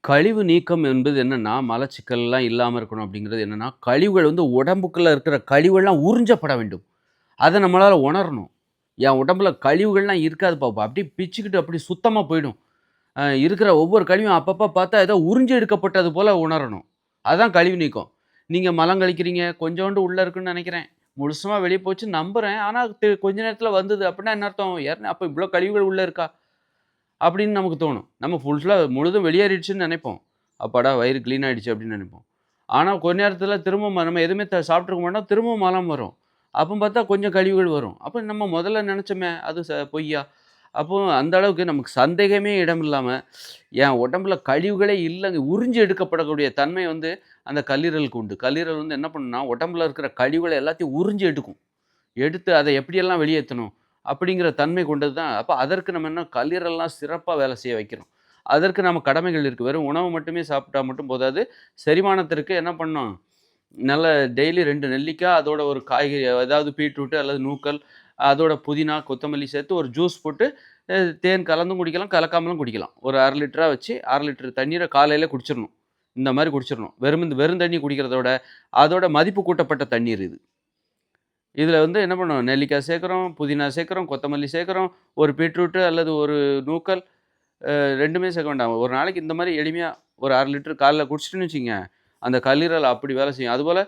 கழிவு நீக்கம் என்பது என்னன்னா, மலச்சிக்கல்லாம் இல்லாம இருக்கணும் அப்படிங்கிறது என்னன்னா, கழிவுகள் வந்து உடம்புக்குள்ள இருக்கிற கழிவெல்லாம் உறிஞ்சப்பட வேண்டும். அத நம்மளால உணரணும். என் உடம்புல கழிவுகள்லாம் இருக்காது பாப்பா. அப்படியே பிச்சுக்கிட்டு அப்படியே சுத்தமா போயிடும். இருக்கிற ஒவ்வொரு கழிவும் அப்பப்ப பார்த்தா ஏதோ உறிஞ்சு எடுக்கப்பட்டது போல உணரணும். அதான் கழிவு நீக்கம். நீங்க மலம் கழிக்கிறீங்க, கொஞ்சோண்டு உள்ள இருக்குன்னு நெனைக்கிறேன். முழுசுமா வெளிய போச்சு நம்புறேன். ஆனா கொஞ்ச நேரத்தில வந்தது அப்படின்னா என்ன அர்த்தம்? அப்ப இவ்ளோ கழிவுகள் உள்ள இருக்கா? அப்படின்னு நமக்கு தோணும். நம்ம ஃபுல்லா முழுதும் வெளியேறிடுச்சுன்னு நெனைப்போம். அப்பாடா! வயிறு கிளீன் ஆயிடுச்சு அப்படின்னு நெனைப்போம். ஆனா கொஞ்ச நேரத்தில திரும்பவும் நம்ம எதுவுமே சாப்பிட்டுருக்க மாட்டோம். திரும்பவும் மலம் வரும். அப்ப பார்த்தா கொஞ்சம் கழிவுகள் வரும். அப்ப நம்ம முதல்ல நெனைச்சோமே அது பொய்யா? அப்போ அந்த அளவுக்கு நமக்கு சந்தேகமே இடம் இல்லாம, என் உடம்புல கழிவுகளே இல்லங்க. உறிஞ்சு எடுக்கப்படக்கூடிய தன்மை வந்து அந்த கல்லீரலுக்கு உண்டு. கல்லீரல் வந்து என்ன பண்ணும்னா, உடம்புல இருக்கிற கழிவுகள எல்லாத்தையும் உறிஞ்சு எடுக்கும். எடுத்து அத எப்படியெல்லாம் வெளியேத்தணும், அப்படிங்கிற தன்மை கொண்டது தான். அப்ப அதற்கு நம்ம என்ன கல்லீரல்லாம் சிறப்பா வேலை செய்ய வைக்கிறோம். அதற்கு நம்ம கடமைகள் இருக்கு. வெறும் உணவு மட்டுமே சாப்பிட்டா மட்டும் போதாது. செரிமானத்திற்கு என்ன பண்ணணும், நல்ல டெய்லி 2 நெல்லிக்கா, அதோட ஒரு காய்கறி அதாவது பீட்ரூட் அல்லது நூக்கல், அதோட புதினா, கொத்தமல்லி சேர்த்து ஒரு ஜூஸ் போட்டு தேன் கலந்தும் குடிக்கலாம், கலக்காமலும் குடிக்கலாம். ஒரு 1/2 லிட்டரா வச்சு 1/2 லிட்டர் தண்ணீர காலையில குடிச்சிரணும். இந்த மாரி குடிச்சிரணும். வெறும் தண்ணி குடிக்கிறத விட, அதோட மதிப்பு கூட்டப்பட்ட தண்ணீர் இது. இதில வந்து என்ன பண்ணுவோம், நெல்லிக்காய் சேர்க்கிறோம், புதினா சேர்க்கிறோம், கொத்தமல்லி சேர்க்கிறோம், ஒரு பீட்ரூட்டு அல்லது ஒரு நூக்கல் 2மே சேர்க்க வேண்டாம். ஒரு நாளைக்கு இந்த மாரி எளிமையா ஒரு 1/2 லிட்டர் காலைல குடிச்சிட்டோன்னு வச்சுக்கங்க, அந்த கல்லீரல் அப்படி வேலை செய்யும். அதுபோல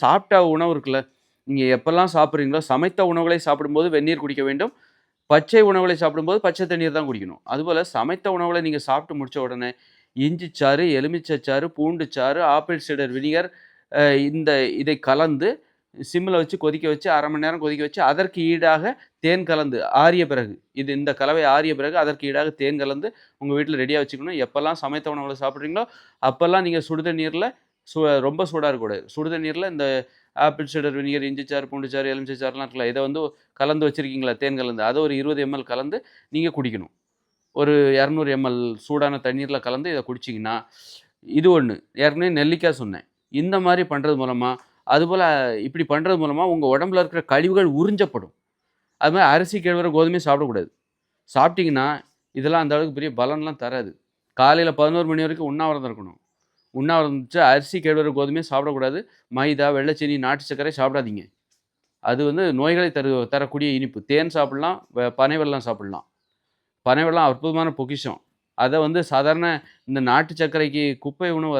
சாப்பிட்ட உணவு இருக்குல்ல, நீங்க எப்பல்லாம் சாப்பிடுறீங்களோ, சமைத்த உணவுகளை சாப்பிடும்போது வெந்நீர் குடிக்க வேண்டும். பச்சை உணவுகளை சாப்பிடும்போது பச்சை தண்ணீர் தான் குடிக்கணும். அதுபோல சமைத்த உணவுகள நீங்க சாப்பிட்டு முடிச்ச உடனே, இஞ்சி சாறு, எலுமிச்சை சாறு, பூண்டு சாறு, ஆப்பிள் சிடர் வினிகர் அ இந்த இதை கலந்து சிம்ல வச்சு கொதிக்க வச்சு 1/2 மணி நேரம் கொதிக்க வச்சு, அதற்கு ஈடாக தேன் கலந்து ஆறிய பிறகு, இந்த கலவை ஆறிய பிறகு அதற்கு ஈடாக தேன் கலந்து உங்க வீட்ல ரெடியா வச்சுக்கணும். எப்பல்லாம் சமைத்த உணவுகள சாப்பிடுறீங்களோ, அப்பல்லாம் நீங்க சுடு தண்ணீர்ல சு ரொம்ப சூடா இருக்கக்கூடாது. சுடு தண்ணீர்ல இந்த ஆப்பிள் சிடர் வினிகர், இஞ்சி சாறு, பூண்டு சாறு, எலுமிச்சை சாறுலாம் இருக்குல்ல, இத வந்து கலந்து வச்சிருக்கீங்களா தேன் கலந்து, அத ஒரு 20 எம்எல் கலந்து நீங்க குடிக்கணும். ஒரு 200 எம்எல் சூடான தண்ணீர்ல கலந்து இத குடிச்சீங்கன்னா, இது ஒண்ணு. ஏற்கனவே நெல்லிக்காய் சொன்னேன். இந்த மாரி பண்றது மூலமா, அதுபோல இப்படி பண்றது மூலமா உங்க உடம்புல இருக்கிற கழிவுகள் உறிஞ்சப்படும். அது மாரி அரிசி, கேழ்வரகு, கோதுமையும் சாப்பிடக்கூடாது. சாப்பிட்டீங்கன்னா, இதெல்லாம் அந்த அளவுக்கு பெரிய பலன்லாம் தராது. காலையில 11 மணி வரைக்கும் உண்ணாவிரதம் இருக்கணும். உண்ணாவிரதம் இருந்துச்சு அரிசி, கேழ்வரகு, கோதுமையும் சாப்பிடக்கூடாது. மைதா, வெள்ளச்சீனி, நாட்டு சர்க்கரை சாப்பிடாதீங்க. அது வந்து நோய்களை தரக்கூடிய இனிப்பு. தேன் சாப்பிடலாம், பனை வெல்லம் சாப்பிடலாம். பனை வெல்லம் அற்புதமான பொக்கிஷம். அத வந்து சாதாரண இந்த நாட்டு சர்க்கரைக்கு குப்பை உணவு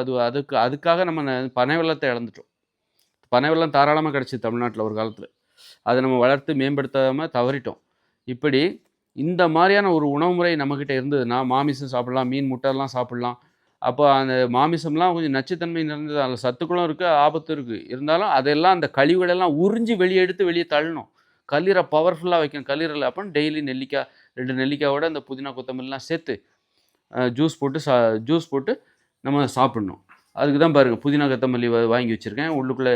அதுக்காக நம்ம பனை வெல்லத்த இழந்துட்டோம். பனை வெல்லம் தாராளமா கிடைச்சது தமிழ்நாட்ல ஒரு காலத்துல. அத நம்ம வளர்த்து மேம்படுத்தாம தவறிட்டோம். இப்படி இந்த மாரியான ஒரு உணவு முறை நம்மகிட்ட இருந்ததுன்னா, மாமிசம் சாப்பிடலாம், மீன், முட்டைலாம் சாப்பிடலாம். அப்போ அந்த மாமிசம்லாம் கொஞ்சம் நச்சுத்தன்மை நிறைந்தது. அதில சத்துக்களும் இருக்கு, ஆபத்தும் இருக்கு. இருந்தாலும் அதெல்லாம் அந்த கழிவுகளெல்லாம் உறிஞ்சி வெளிய எடுத்து வெளிய தள்ளணும். கல்லீர பவர்ஃபுல்லா வைக்கணும். கல்லீரல அப்ப டெய்லி நெல்லிக்காய் 2 நெல்லிக்காயோட இந்த புதினா, கொத்தமல்லிலாம் சேர்த்து ஜூஸ் போட்டு ஜூஸ் போட்டு நம்ம சாப்பிடணும். அதுக்கு தான் பாருங்க புதினா, கொத்தமல்லி வாங்கி வச்சிருக்கேன். உள்ளுக்குள்ள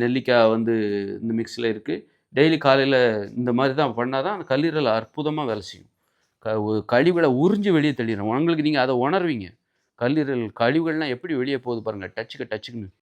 நெல்லிக்காய் வந்து இந்த மிக்ஸில இருக்கு. டெய்லி காலையில இந்த மாரி தான் பண்ணா தான் அந்த கல்லீரல் அற்புதமா வேலை செய்யும். கழிவுகள உறிஞ்சு வெளிய தள்ளிரும். உங்களுக்கு நீங்க அத உணர்வீங்க. கல்லீரல் கழிவுகள்லாம் எப்படி வெளிய போகுது பாருங்க. டச்சுக்கு டச்சுக்குன்னு.